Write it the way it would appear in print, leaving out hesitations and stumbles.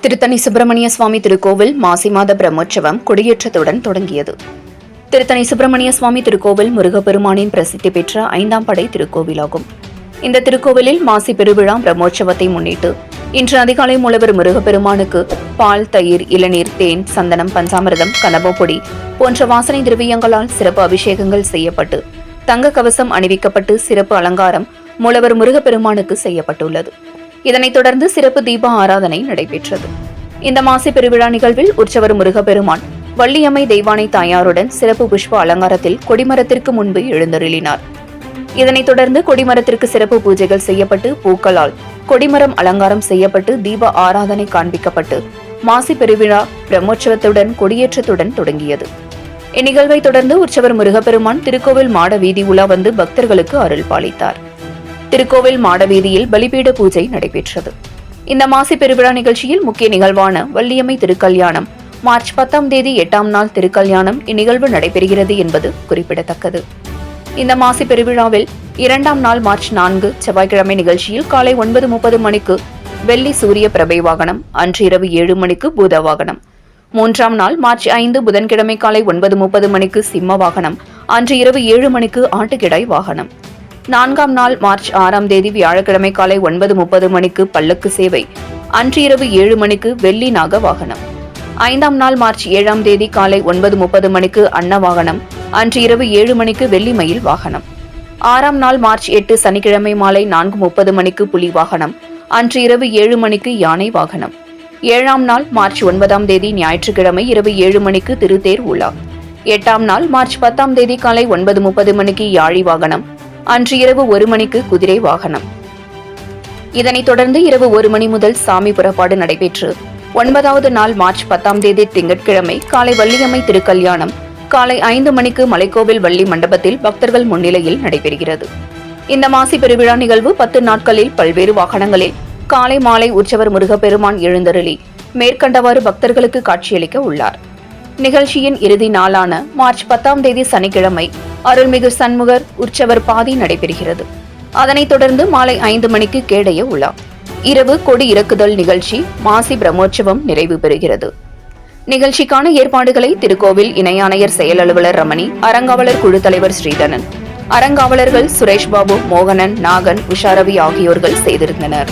திருத்தணி சுப்பிரமணிய சுவாமி திருக்கோவில் மாசி மாத பிரம்மோற்சவம் கொடியேற்றத்துடன் தொடங்கியது. திருத்தணி சுப்பிரமணிய சுவாமி திருக்கோவில் முருகப்பெருமானின் பிரசித்தி பெற்ற 5ஆம் படை திருக்கோவிலாகும். இந்த திருக்கோவிலில் மாசி பெருவிழா பிரம்மோற்சவத்தை முன்னிட்டு இன்று அதிகாலை மூலவர் முருகப்பெருமானுக்கு பால், தயிர், இளநீர், தேன், சந்தனம், பஞ்சாமிர்தம், கனபப்பொடி போன்ற வாசனை திரவியங்களால் சிறப்பு அபிஷேகங்கள் செய்யப்பட்டு தங்க கவசம் அணிவிக்கப்பட்டு சிறப்பு அலங்காரம் மூலவர் முருகப்பெருமானுக்கு செய்யப்பட்டுள்ளது. இதனைத் தொடர்ந்து சிறப்பு தீப ஆராதனை நடைபெற்றது. இந்த மாசி பெருவிழா நிகழ்வில் உற்சவர் முருகப்பெருமான் வள்ளியம்மை தெய்வானை தாயாருடன் சிறப்பு புஷ்ப அலங்காரத்தில் கொடிமரத்திற்கு முன்பு எழுந்தருளினார். இதனைத் தொடர்ந்து கொடிமரத்திற்கு சிறப்பு பூஜைகள் செய்யப்பட்டு பூக்களால் கொடிமரம் அலங்காரம் செய்யப்பட்டு தீப ஆராதனை காண்பிக்கப்பட்டு மாசி பெருவிழா பிரம்மோற்சவத்துடன் கொடியேற்றத்துடன் தொடங்கியது. இந்நிகழ்வை தொடர்ந்து உற்சவர் முருகப்பெருமான் திருக்கோவில் மாட வீதி உலா வந்து பக்தர்களுக்கு அருள் பாலித்தார். திருக்கோவில் மாடவீதியில் பலிபீட பூஜை நடைபெற்றது. இந்த மாசி பெருவிழா நிகழ்ச்சியில் முக்கிய நிகழ்வான வள்ளியம்மை திருக்கல்யாணம் மார்ச் 10ஆம் தேதி 8ஆம் நாள் திருக்கல்யாணம் இந்நிகழ்வு நடைபெறுகிறது என்பது குறிப்பிடத்தக்கது. இந்த மாசி பெருவிழாவில் 2ஆம் நாள் மார்ச் 4 செவ்வாய்க்கிழமை நிகழ்ச்சியில் காலை 9:30 மணிக்கு வெள்ளி சூரிய பிரபை வாகனம், அன்று இரவு 7 மணிக்கு பூத வாகனம். 3ஆம் நாள் மார்ச் 5 புதன்கிழமை காலை 9:30 மணிக்கு சிம்ம வாகனம், அன்று இரவு 7 மணிக்கு ஆட்டுக்கிடாய் வாகனம். 4ஆம் நாள் மார்ச் 6ஆம் தேதி வியாழக்கிழமை காலை 9:30 மணிக்கு பல்லக்கு சேவை, அன்று இரவு 7 மணிக்கு வெள்ளி நாக வாகனம். 5ஆம் நாள் மார்ச் 7ஆம் தேதி காலை 9:30 மணிக்கு அன்ன வாகனம், அன்று இரவு 7 மணிக்கு வெள்ளி மயில் வாகனம். 6ஆம் நாள் மார்ச் 8 சனிக்கிழமை மாலை 4:30 மணிக்கு புலி வாகனம், அன்று இரவு 7 மணிக்கு யானை வாகனம். 7ஆம் நாள் மார்ச் 9ஆம் தேதி ஞாயிற்றுக்கிழமை இரவு 7 மணிக்கு திருத்தேர் உலா. 8ஆம் நாள் மார்ச் 10ஆம் தேதி காலை 9:30 மணிக்கு யாழி வாகனம், அன்று இரவு 1 மணிக்கு குதிரை வாகனம். இதனைத் தொடர்ந்து இரவு 1 மணி முதல் சாமி புறப்பாடு நடைபெற்று 9வது நாள் மார்ச் 10ஆம் தேதி திங்கட்கிழமை காலை வள்ளியம்மை திருக்கல்யாணம் காலை 5 மணிக்கு மலைக்கோவில் வள்ளி மண்டபத்தில் பக்தர்கள் முன்னிலையில் நடைபெறுகிறது. இந்த மாசி பெருவிழா நிகழ்வு 10 நாட்களில் பல்வேறு வாகனங்களில் காலை மாலை உற்சவர் முருகப்பெருமான் எழுந்தருளி மேற்கண்டவாறு பக்தர்களுக்கு காட்சியளிக்க உள்ளார். நிகழ்ச்சியின் இறுதி நாளான மார்ச் 10ஆம் தேதி சனிக்கிழமை அருள்மிகு சண்முகர் உற்சவர் பாதி நடைபெறுகிறது. அதனைத் தொடர்ந்து மாலை 5 மணிக்கு கேடய உலா. இரவு கொடி இறக்குதல் நிகழ்ச்சி, மாசி பிரம்மோற்சவம் நிறைவு பெறுகிறது. நிகழ்ச்சிக்கான ஏற்பாடுகளை திருக்கோவில் இணை ஆணையர் செயல் அலுவலர் ரமணி, அறங்காவலர் குழு தலைவர் ஸ்ரீதரன், அறங்காவலர்கள் சுரேஷ் பாபு, மோகனன், நாகன், உஷாரவி ஆகியோர்கள் செய்திருந்தனர்.